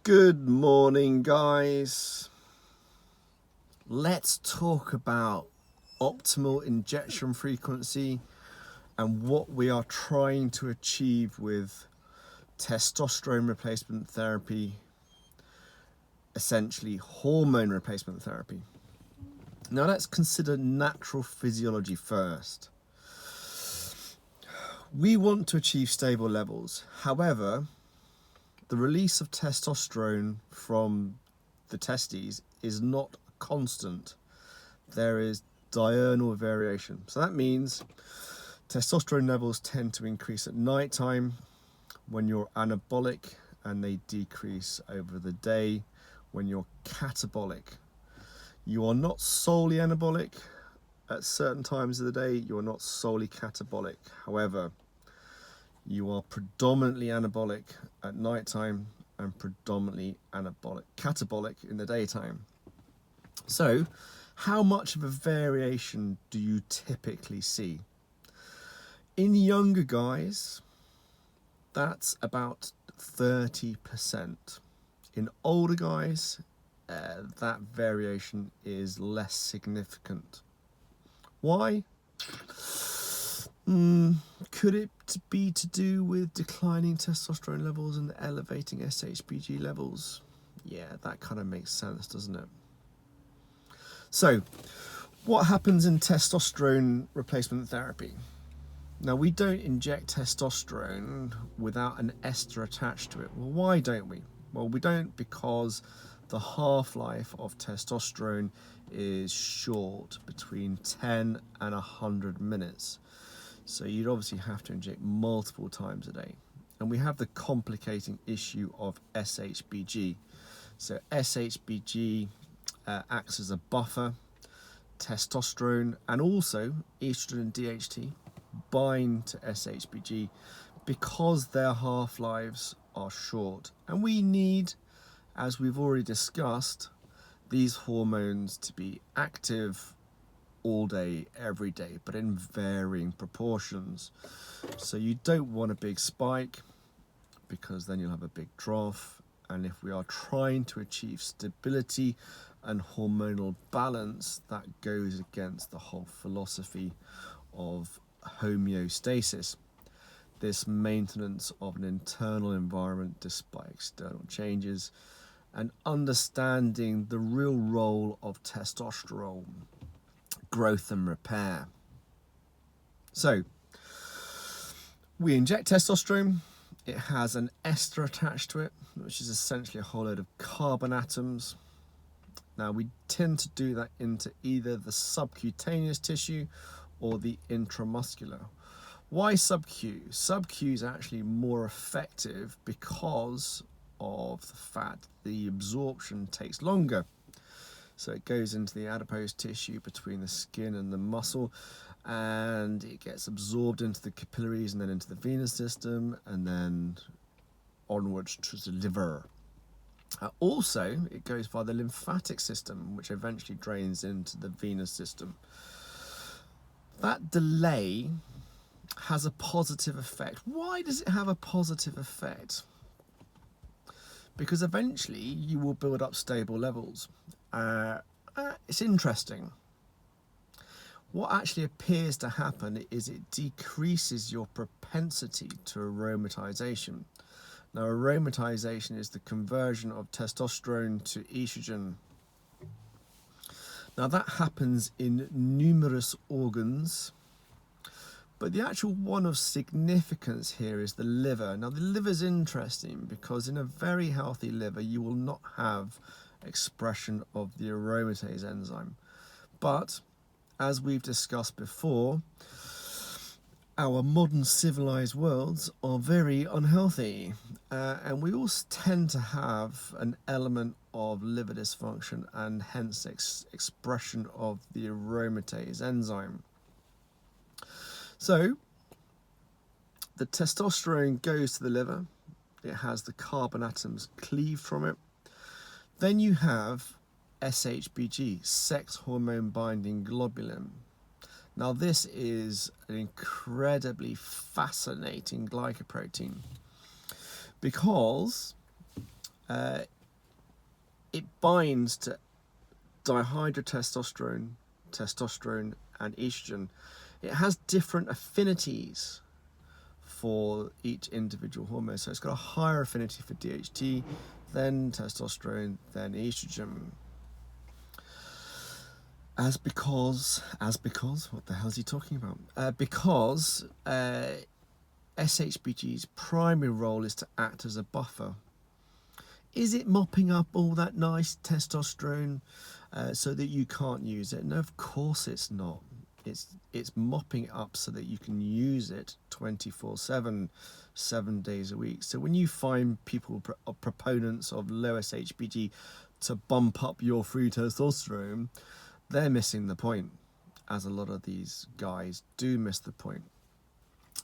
Good morning, guys. Let's talk about optimal injection frequency and what we are trying to achieve with testosterone replacement therapy, essentially hormone replacement therapy. Now let's consider natural physiology first. We want to achieve stable levels. However, the release of testosterone from the testes is not constant. There is diurnal variation. So that means testosterone levels tend to increase at night time when you're anabolic, and they decrease over the day when you're catabolic. You are not solely anabolic at certain times of the day. You are not solely catabolic. However, you are predominantly anabolic at nighttime and predominantly catabolic in the daytime. So, how much of a variation do you typically see? In younger guys, that's about 30%. In older guys, that variation is less significant. Why? Could it be to do with declining testosterone levels and elevating SHBG levels? Yeah, that kind of makes sense, doesn't it? So, what happens in testosterone replacement therapy? Now, we don't inject testosterone without an ester attached to it. Well, why don't we? Well, we don't because the half-life of testosterone is short, between 10 and 100 minutes. So you'd obviously have to inject multiple times a day. And we have the complicating issue of SHBG. So SHBG acts as a buffer. Testosterone and also estrogen and DHT bind to SHBG because their half-lives are short. And we need, as we've already discussed, these hormones to be active all day, every day, but in varying proportions. So you don't want a big spike because then you'll have a big trough. And if we are trying to achieve stability and hormonal balance, that goes against the whole philosophy of homeostasis, this maintenance of an internal environment despite external changes, and understanding the real role of testosterone, growth and repair. So we inject testosterone. It has an ester attached to it, which is essentially a whole load of carbon atoms. Now we tend to do that into either the subcutaneous tissue or the intramuscular. Why sub-Q? Sub-Q is actually more effective because of the fact the absorption takes longer. So it goes into the adipose tissue between the skin and the muscle, and it gets absorbed into the capillaries and then into the venous system and then onwards to the liver. Also, it goes via the lymphatic system, which eventually drains into the venous system. That delay has a positive effect. Why does it have a positive effect? Because eventually you will build up stable levels. It's interesting. What actually appears to happen is it decreases your propensity to aromatization. Now, aromatization is the conversion of testosterone to estrogen. Now, that happens in numerous organs, but the actual one of significance here is the liver. Now, the liver is interesting because in a very healthy liver, you will not have expression of the aromatase enzyme. But as we've discussed before, our modern civilized worlds are very unhealthy, and we all tend to have an element of liver dysfunction and hence expression of the aromatase enzyme. So the testosterone goes to the liver. It has the carbon atoms cleaved from it. Then you have SHBG, sex hormone binding globulin. Now this is an incredibly fascinating glycoprotein because it binds to dihydrotestosterone, testosterone, and estrogen. It has different affinities for each individual hormone. So it's got a higher affinity for DHT, then testosterone, then estrogen. As because, what the hell is he talking about? Because SHBG's primary role is to act as a buffer. Is it mopping up all that nice testosterone so that you can't use it? No, of course it's not. It's mopping it up so that you can use it 24/7, 7 days a week. So when you find people proponents of low SHBG to bump up your free testosterone, they're missing the point, as a lot of these guys do miss the point.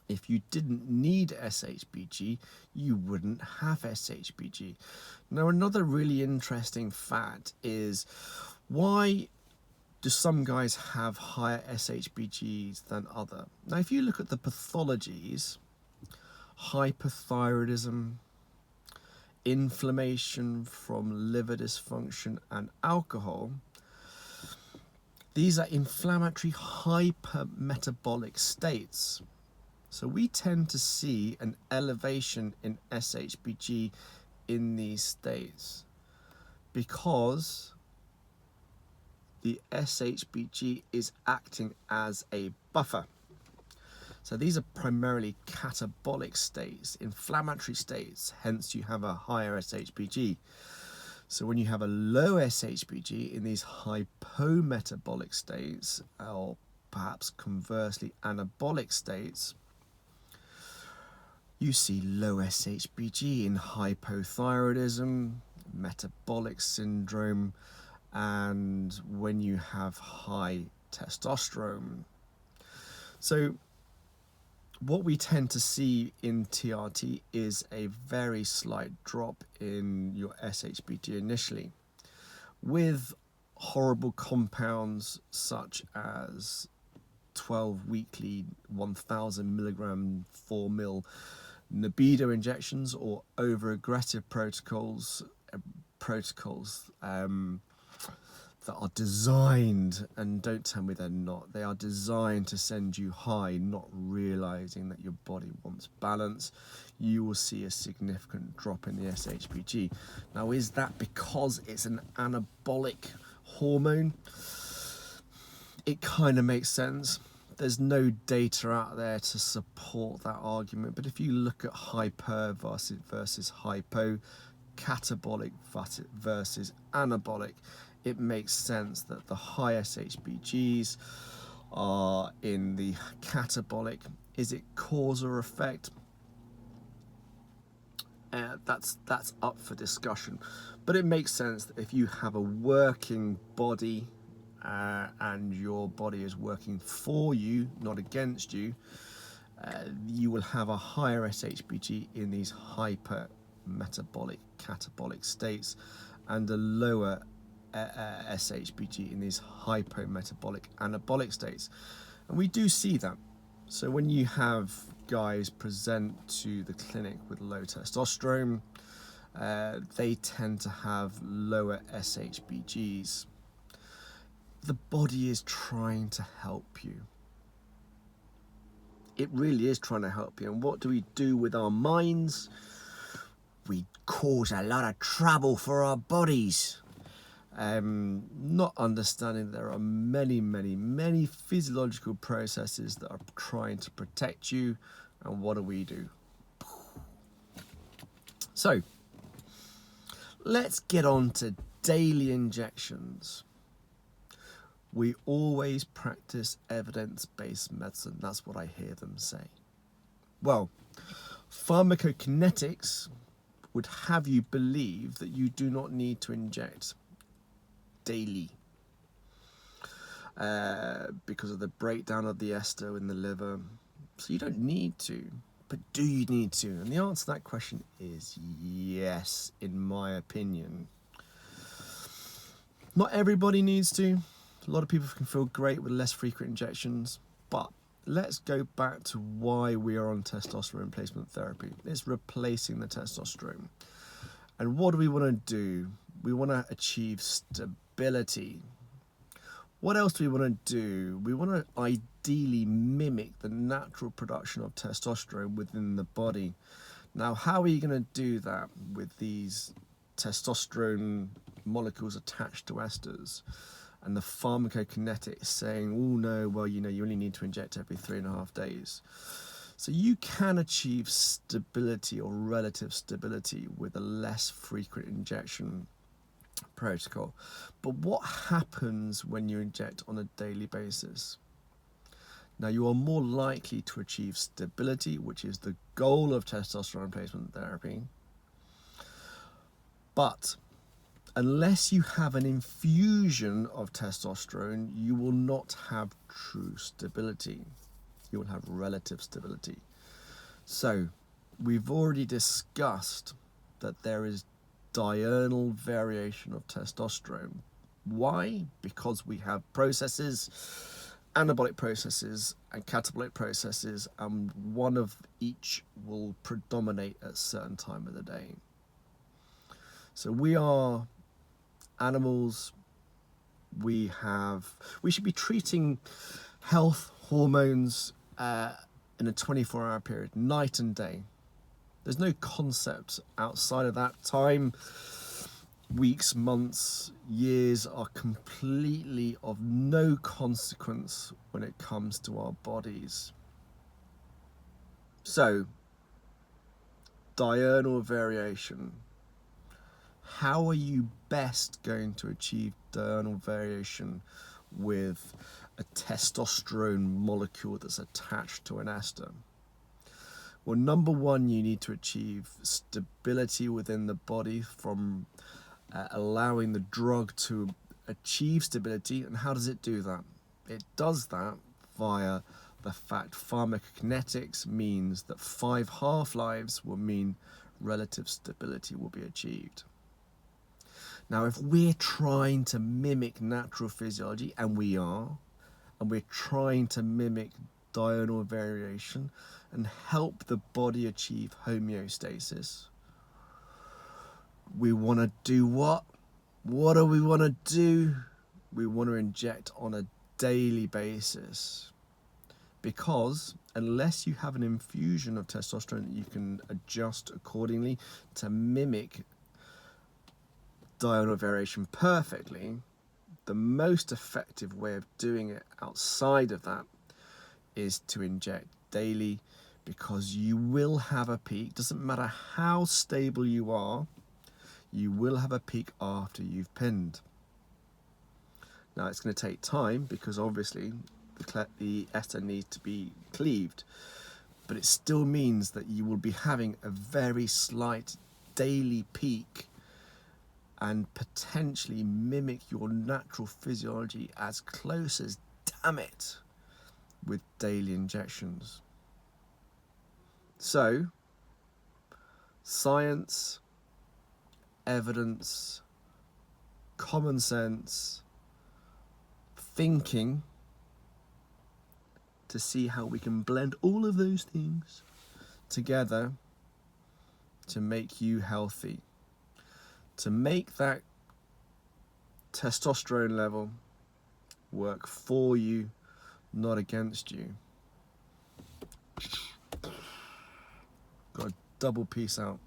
If you didn't need SHBG, you wouldn't have SHBG. Now, another really interesting fact is, why do some guys have higher SHBGs than other? Now, if you look at the pathologies, hypothyroidism, inflammation from liver dysfunction, and alcohol, these are inflammatory hypermetabolic states. So we tend to see an elevation in SHBG in these states because the SHBG is acting as a buffer. So these are primarily catabolic states, inflammatory states, hence you have a higher SHBG. So when you have a low SHBG in these hypometabolic states, or perhaps conversely anabolic states, you see low SHBG in hypothyroidism, metabolic syndrome, and when you have high testosterone. So what we tend to see in TRT is a very slight drop in your SHBG initially, with horrible compounds such as 12 weekly 1000 milligram 4 mil libido injections, or over aggressive protocols that are designed, and don't tell me they're not, they are designed to send you high, not realizing that your body wants balance. You will see a significant drop in the SHBG. Now, is that because it's an anabolic hormone? It kind of makes sense. There's no data out there to support that argument, but if you look at hyper versus hypo, catabolic versus anabolic, it makes sense that the high SHBGs are in the catabolic. Is it cause or effect? That's up for discussion, but it makes sense that if you have a working body and your body is working for you, not against you, you will have a higher SHBG in these hypermetabolic catabolic states and a lower SHBG in these hypometabolic anabolic states. And we do see that. So when you have guys present to the clinic with low testosterone, they tend to have lower SHBGs. The body is trying to help you. It really is trying to help you. And what do we do with our minds? We cause a lot of trouble for our bodies. Not understanding there are many physiological processes that are trying to protect you. And what do? So, let's get on to daily injections. We always practice evidence-based medicine. That's what I hear them say. Well, pharmacokinetics would have you believe that you do not need to inject daily because of the breakdown of the ester in the liver. So you don't need to, but do you need to? And the answer to that question is yes, in my opinion. Not everybody needs to. A lot of people can feel great with less frequent injections, but let's go back to why we are on testosterone replacement therapy. It's replacing the testosterone. And what do we want to do? We want to achieve stability. What else do we want to do? We want to ideally mimic the natural production of testosterone within the body. Now, how are you going to do that with these testosterone molecules attached to esters and the pharmacokinetics saying, oh no, well, you only need to inject every 3.5 days. So you can achieve stability or relative stability with a less frequent injection protocol. But what happens when you inject on a daily basis? Now, you are more likely to achieve stability, which is the goal of testosterone replacement therapy. But unless you have an infusion of testosterone, you will not have true stability. You will have relative stability. So we've already discussed that there is diurnal variation of testosterone. Why? Because we have processes, anabolic processes and catabolic processes, and one of each will predominate at a certain time of the day. So we are animals. We should be treating health hormones in a 24-hour period, night and day. There's no concept outside of that. Time, weeks, months, years are completely of no consequence when it comes to our bodies. So, diurnal variation. How are you best going to achieve diurnal variation with a testosterone molecule that's attached to an ester? Well, number one, you need to achieve stability within the body from allowing the drug to achieve stability. And how does it do that? It does that via the fact pharmacokinetics means that 5 half-lives will mean relative stability will be achieved. Now, if we're trying to mimic natural physiology, and we're trying to mimic diurnal variation and help the body achieve homeostasis, we want to do what? What do we want to do? We want to inject on a daily basis, because unless you have an infusion of testosterone that you can adjust accordingly to mimic diurnal variation perfectly, the most effective way of doing it outside of that is to inject daily, because you will have a peak. Doesn't matter how stable you are, you will have a peak after you've pinned. Now, it's going to take time because obviously the ester needs to be cleaved, but it still means that you will be having a very slight daily peak and potentially mimic your natural physiology as close as damn it with daily injections. So, science, evidence, common sense, thinking to see how we can blend all of those things together to make you healthy, to make that testosterone level work for you, not against you. Got a double peace out.